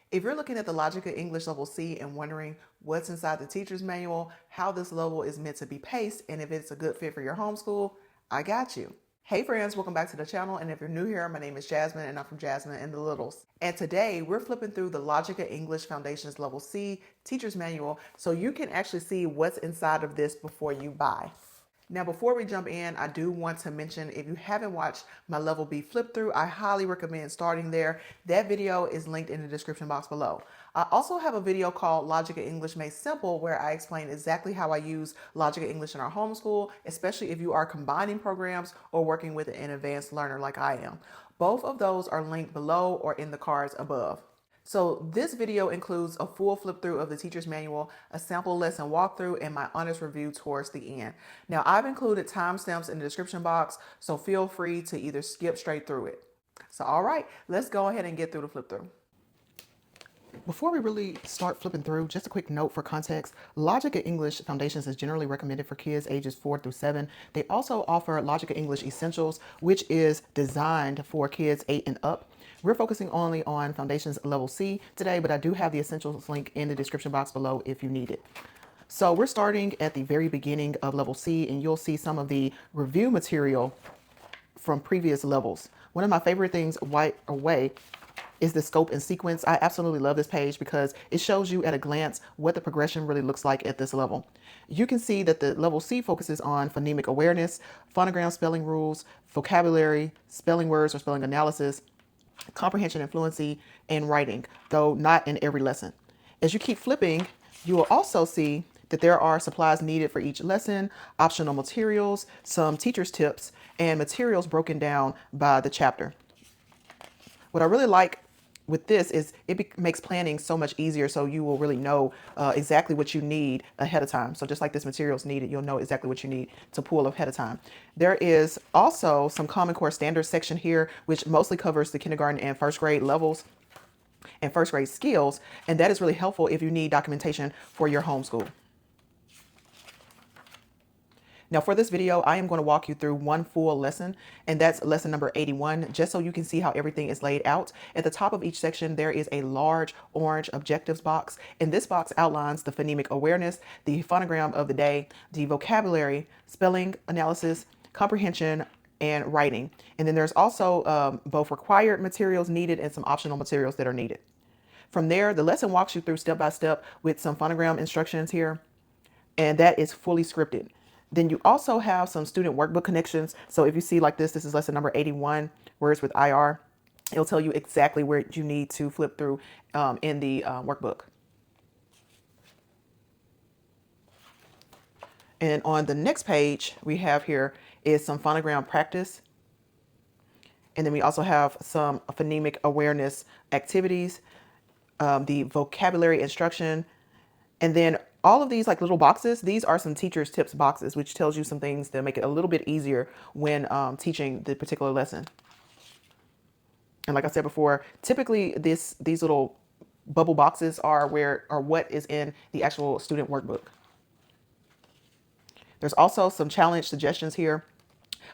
If you're looking at the Logic of English Level C and wondering what's inside the teacher's manual, how this level is meant to be paced, and if it's a good fit for your homeschool, I got you. Hey friends, welcome back to the channel, and if you're new here, my name is Jasmine and I'm from Jasmine and the Littles. And today we're flipping through the Logic of English Foundations Level C teacher's manual so you can actually see what's inside of this before you buy. Now, before we jump in, I do want to mention if you haven't watched my Level B flip through, I highly recommend starting there. That video is linked in the description box below. I also have a video called Logic of English Made Simple where I explain exactly how I use Logic of English in our homeschool, especially if you are combining programs or working with an advanced learner like I am. Both of those are linked below or in the cards above. So this video includes a full flip through of the teacher's manual, a sample lesson walkthrough, and my honest review towards the end. Now I've included timestamps in the description box, so feel free to either skip straight through it. So all right, let's go ahead and get through the flip through. Before we really start flipping through, just a quick note for context. Logic of English Foundations is generally recommended for kids ages 4 through 7. They also offer Logic of English Essentials, which is designed for kids 8 and up. We're focusing only on Foundations Level C today, but I do have the Essentials link in the description box below if you need it. So we're starting at the very beginning of Level C, and you'll see some of the review material from previous levels. One of my favorite things right away is the scope and sequence. I absolutely love this page because it shows you at a glance what the progression really looks like at this level. You can see that the Level C focuses on phonemic awareness, phonogram spelling rules, vocabulary, spelling words or spelling analysis, comprehension and fluency, and writing, though not in every lesson. As you keep flipping, you will also see that there are supplies needed for each lesson, optional materials, some teacher's tips, and materials broken down by the chapter. What I really like with this is it makes planning so much easier, so you will really know exactly what you need ahead of time. So just like this material is needed, you'll know exactly what you need to pull ahead of time. There is also some Common Core Standards section here, which mostly covers the kindergarten and first grade levels and first grade skills, and that is really helpful if you need documentation for your homeschool. Now for this video, I am going to walk you through one full lesson, and that's lesson number 81, just so you can see how everything is laid out. At the top of each section, there is a large orange objectives box, and this box outlines the phonemic awareness, the phonogram of the day, the vocabulary, spelling analysis, comprehension, and writing. And then there's also both required materials needed and some optional materials that are needed. From there, the lesson walks you through step by step with some phonogram instructions here, and that is fully scripted. Then you also have some student workbook connections. So if you see like this is lesson number 81, words with IR. It'll tell you exactly where you need to flip through in the workbook. And on the next page we have here is some phonogram practice. And then we also have some phonemic awareness activities, the vocabulary instruction, and then all of these like little boxes, these are some teacher's tips boxes, which tells you some things that make it a little bit easier when teaching the particular lesson. And like I said before, typically these little bubble boxes are what is in the actual student workbook. There's also some challenge suggestions here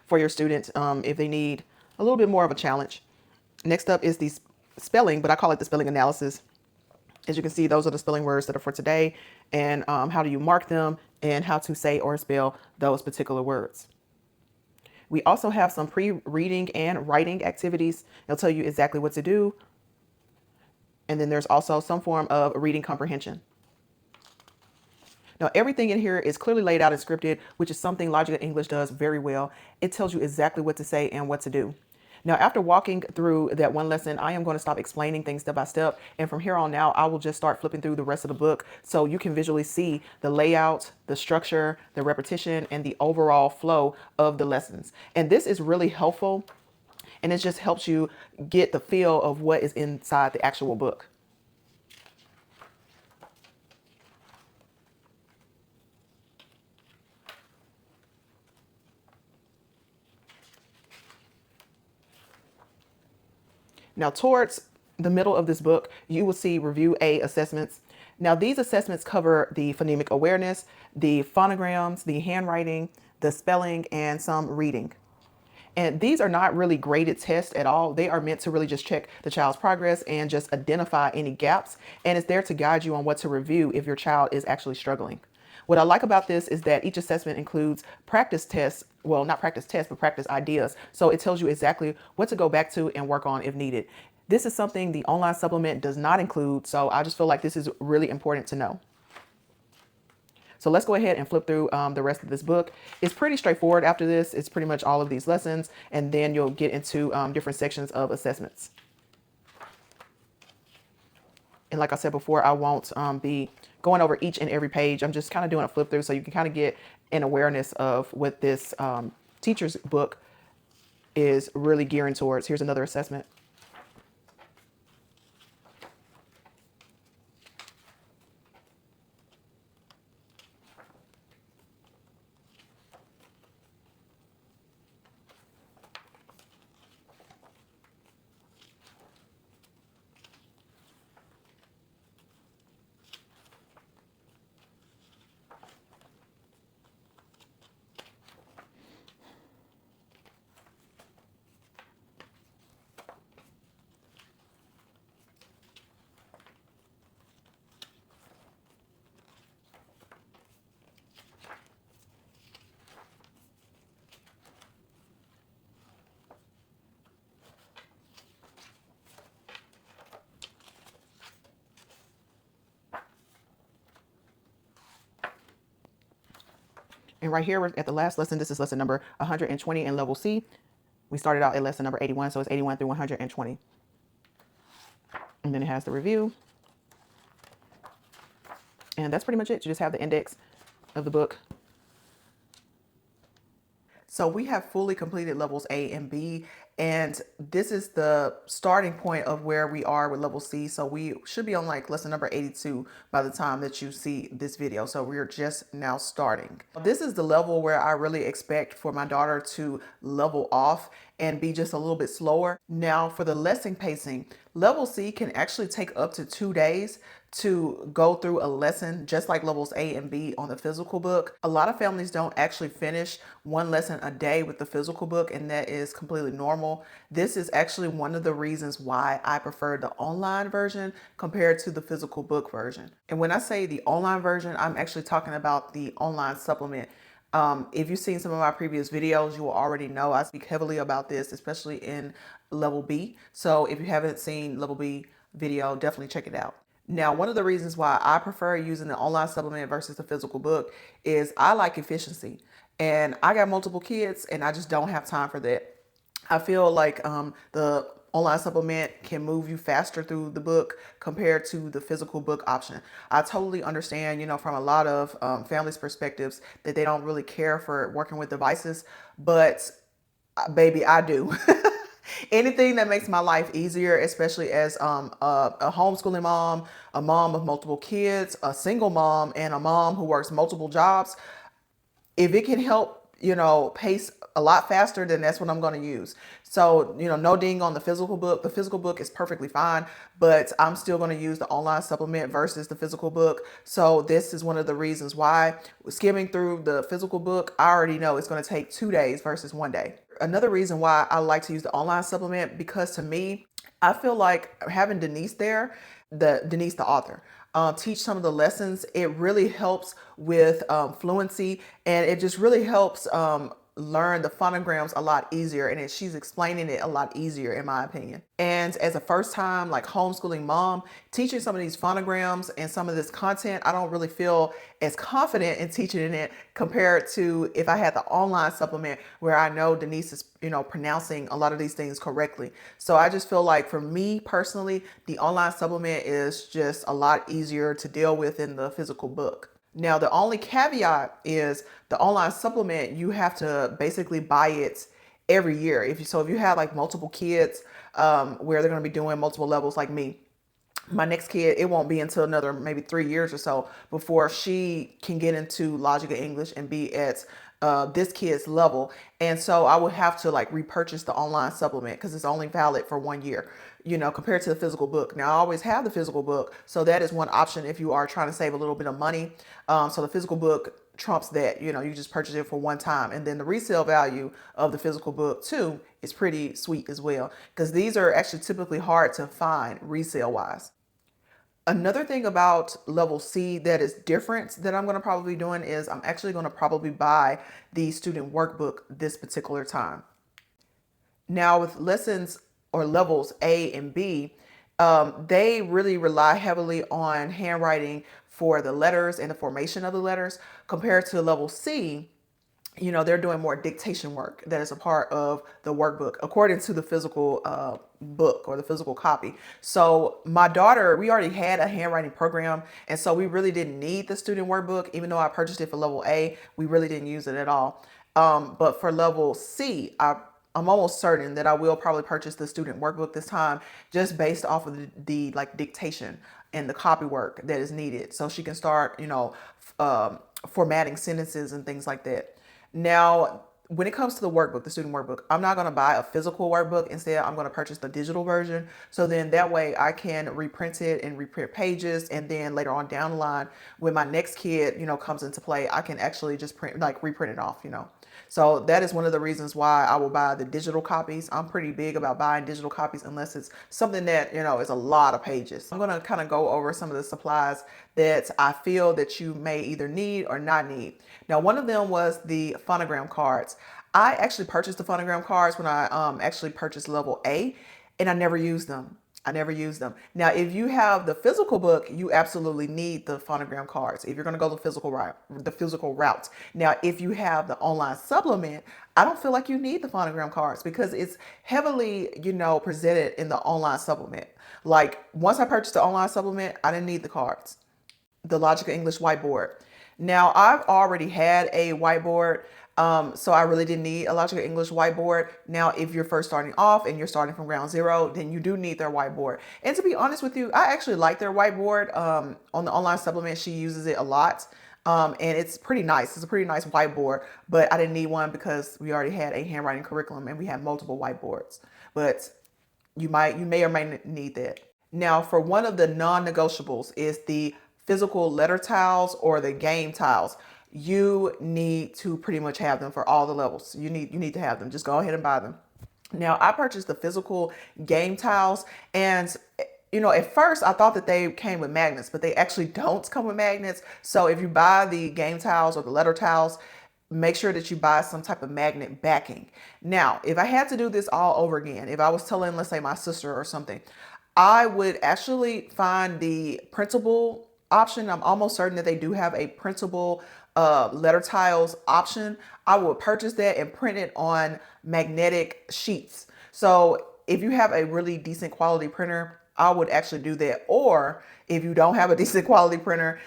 for your students if they need a little bit more of a challenge. Next up is the spelling, but I call it the spelling analysis. As you can see, those are the spelling words that are for today, and how do you mark them and how to say or spell those particular words. We also have some pre-reading and writing activities. It'll tell you exactly what to do. And then there's also some form of reading comprehension. Now, everything in here is clearly laid out and scripted, which is something Logic of English does very well. It tells you exactly what to say and what to do. Now, after walking through that one lesson, I am going to stop explaining things step by step. And from here on out, I will just start flipping through the rest of the book so you can visually see the layout, the structure, the repetition, and the overall flow of the lessons. And this is really helpful. And it just helps you get the feel of what is inside the actual book. Now, towards the middle of this book, you will see Review A assessments. Now, these assessments cover the phonemic awareness, the phonograms, the handwriting, the spelling, and some reading. And these are not really graded tests at all. They are meant to really just check the child's progress and just identify any gaps. And it's there to guide you on what to review if your child is actually struggling. What I like about this is that each assessment includes practice tests. Well, not practice tests, but practice ideas. So it tells you exactly what to go back to and work on if needed. This is something the online supplement does not include. So I just feel like this is really important to know. So let's go ahead and flip through the rest of this book. It's pretty straightforward after this. It's pretty much all of these lessons, and then you'll get into different sections of assessments. And like I said before, I won't be going over each and every page. I'm just kind of doing a flip through so you can kind of get an awareness of what this teacher's book is really gearing towards. Here's another assessment. And right here, we're at the last lesson. This is lesson number 120 in level C. We started out at lesson number 81, so it's 81 through 120. And then it has the review. And that's pretty much it. You just have the index of the book. So we have fully completed levels A and B, and this is the starting point of where we are with level C. So we should be on like lesson number 82 by the time that you see this video. So we're just now starting. This is the level where I really expect for my daughter to level off and be just a little bit slower. Now for the lesson pacing, level C can actually take up to 2 days to go through a lesson, just like levels A and B on the physical book. A lot of families don't actually finish one lesson a day with the physical book, and that is completely normal. This is actually one of the reasons why I prefer the online version compared to the physical book version. And when I say the online version, I'm actually talking about the online supplement. If you've seen some of my previous videos, you will already know I speak heavily about this, especially in level B. So if you haven't seen level B video, definitely check it out. Now, one of the reasons why I prefer using the online supplement versus the physical book is I like efficiency, and I got multiple kids and I just don't have time for that. I feel like the online supplement can move you faster through the book compared to the physical book option. I totally understand, from a lot of families' perspectives that they don't really care for working with devices, but baby, I do. Anything that makes my life easier, especially as a homeschooling mom, a mom of multiple kids, a single mom, and a mom who works multiple jobs, if it can help, pace a lot faster, then that's what I'm going to use. So, no ding on the physical book. The physical book is perfectly fine, but I'm still going to use the online supplement versus the physical book. So this is one of the reasons why skimming through the physical book, I already know it's going to take 2 days versus 1 day. Another reason why I like to use the online supplement, because to me, I feel like having Denise there, Denise, the author, teach some of the lessons, it really helps with fluency, and it just really helps learn the phonograms a lot easier, and she's explaining it a lot easier in my opinion. And as a first time like homeschooling mom, teaching some of these phonograms and some of this content, I don't really feel as confident in teaching it compared to if I had the online supplement where I know Denise is pronouncing a lot of these things correctly. So I just feel like for me personally, the online supplement is just a lot easier to deal with in the physical book. Now, the only caveat is the online supplement, you have to basically buy it every year. If you have like multiple kids where they're going to be doing multiple levels like me, my next kid, it won't be until another maybe 3 years or so before she can get into logic and English and be at this kid's level. And so I would have to like repurchase the online supplement because it's only valid for 1 year. compared to the physical book. Now, I always have the physical book, so that is one option if you are trying to save a little bit of money. So the physical book trumps that. You just purchase it for one time, and then the resale value of the physical book too is pretty sweet as well, because these are actually typically hard to find resale wise. Another thing about level C that is different that I'm going to probably be doing is I'm actually going to probably buy the student workbook this particular time. Now, with lessons or levels A and B, they really rely heavily on handwriting for the letters and the formation of the letters, compared to level C. They're doing more dictation work that is a part of the workbook, according to the physical book or the physical copy. So my daughter, we already had a handwriting program, and so we really didn't need the student workbook. Even though I purchased it for level A, we really didn't use it at all. But for level C, I'm almost certain that I will probably purchase the student workbook this time, just based off of the like dictation and the copy work that is needed, so she can start, formatting sentences and things like that. Now, when it comes to the workbook, the student workbook, I'm not going to buy a physical workbook. Instead, I'm going to purchase the digital version. So then that way I can reprint it and reprint pages. And then later on down the line, when my next kid, comes into play, I can actually just reprint it off. So that is one of the reasons why I will buy the digital copies. I'm pretty big about buying digital copies unless it's something that, is a lot of pages. I'm going to kind of go over some of the supplies that I feel that you may either need or not need. Now, one of them was the Phonogram cards. I actually purchased the Phonogram cards when I actually purchased level A, and I never used them. I never used them. Now, if you have the physical book, you absolutely need the Phonogram cards if you're going to go the physical route. Now, if you have the online supplement, I don't feel like you need the Phonogram cards because it's heavily, presented in the online supplement. Like, once I purchased the online supplement, I didn't need the cards. The Logic of English whiteboard. Now, I've already had a whiteboard, so I really didn't need a Logic of English whiteboard. Now, if you're first starting off and you're starting from ground zero, then you do need their whiteboard. And to be honest with you, I actually like their whiteboard. On the online supplement, she uses it a lot. And it's pretty nice. It's a pretty nice whiteboard, but I didn't need one because we already had a handwriting curriculum and we have multiple whiteboards. But you may or may need that. Now, for one of the non-negotiables is the physical letter tiles or the GameTiles. You need to pretty much have them for all the levels. You need to have them. Just go ahead and buy them. Now, I purchased the physical GameTiles, and at first I thought that they came with magnets, but they actually don't come with magnets. So if you buy the GameTiles or the letter tiles, make sure that you buy some type of magnet backing. Now, if I had to do this all over again, if I was telling, let's say, my sister or something, I would actually find the printable option. I'm almost certain that they do have a printable letter tiles option. I would purchase that and print it on magnetic sheets. So if you have a really decent quality printer, I would actually do that. Or if you don't have a decent quality printer,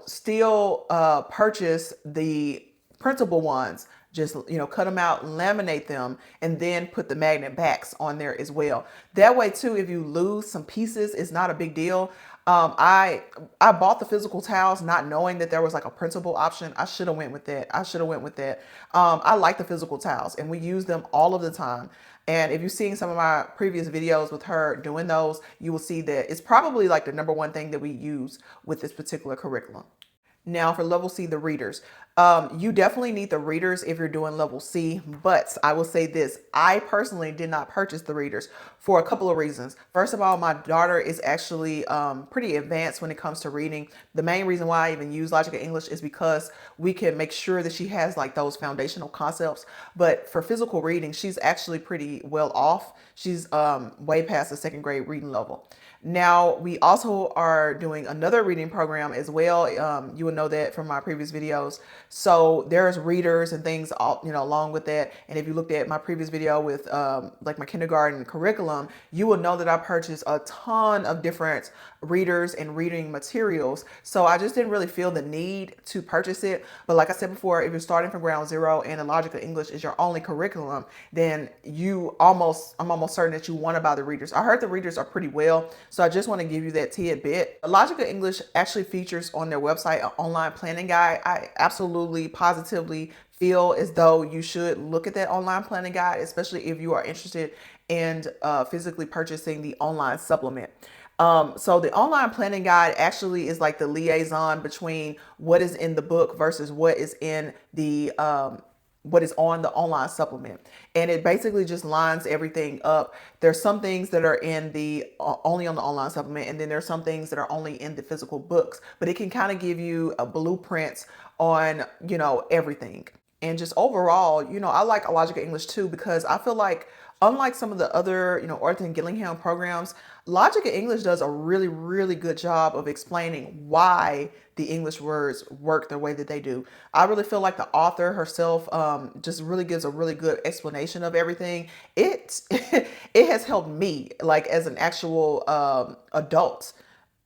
still purchase the printable ones. Just, cut them out, laminate them, and then put the magnet backs on there as well. That way too, if you lose some pieces, it's not a big deal. I bought the physical tiles not knowing that there was like a printable option. I should have went with that. I like the physical tiles and we use them all of the time. And if you've seen some of my previous videos with her doing those, you will see that it's probably like the number one thing that we use with this particular curriculum. Now for level C, the readers. You definitely need the readers if you're doing level C, but I will say this, I personally did not purchase the readers for a couple of reasons. First of all, my daughter is actually pretty advanced when it comes to reading. The main reason why I even use Logic of English is because we can make sure that she has like those foundational concepts. But for physical reading, she's actually pretty well off. She's way past the second grade reading level. Now, we also are doing another reading program as well. You will know that from my previous videos. So there's readers and things, along with that. And if you looked at my previous video with like my kindergarten curriculum, you will know that I purchased a ton of different readers and reading materials. So I just didn't really feel the need to purchase it. But like I said before, if you're starting from ground zero and the Logic of English is your only curriculum, then I'm almost certain that you want to buy the readers. I heard the readers are pretty well. So I just want to give you that tidbit. Logic of English actually features on their website an online planning guide. I absolutely, positively feel as though you should look at that online planning guide, especially if you are interested and physically purchasing the online supplement. So the online planning guide actually is like the liaison between what is in the book versus what is on the online supplement, and it basically just lines everything up. There's some things that are in the only on the online supplement, and then there's some things that are only in the physical books, but it can kind of give you a blueprint on everything. And just overall, I like Logic English too, because I feel like unlike some of the other, Orton and Gillingham programs, Logic English does a really, really good job of explaining why the English words work the way that they do. I really feel like the author herself just really gives a really good explanation of everything. It it has helped me, like as an actual adult,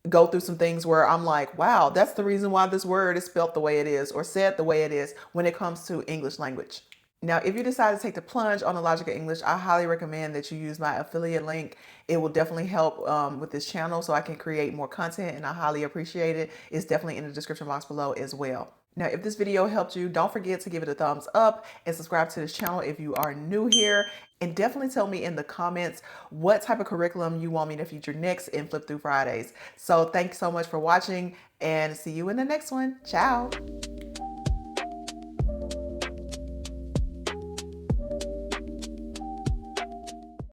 go through some things where I'm like, wow, that's the reason why this word is spelt the way it is or said the way it is when it comes to English language. Now, if you decide to take the plunge on the Logic of English, I highly recommend that you use my affiliate link. It will definitely help with this channel so I can create more content, and I highly appreciate it. It's definitely in the description box below as well. Now, if this video helped you, don't forget to give it a thumbs up and subscribe to this channel if you are new here. And definitely tell me in the comments what type of curriculum you want me to feature next in Flip Through Fridays. So thanks so much for watching, and see you in the next one. Ciao.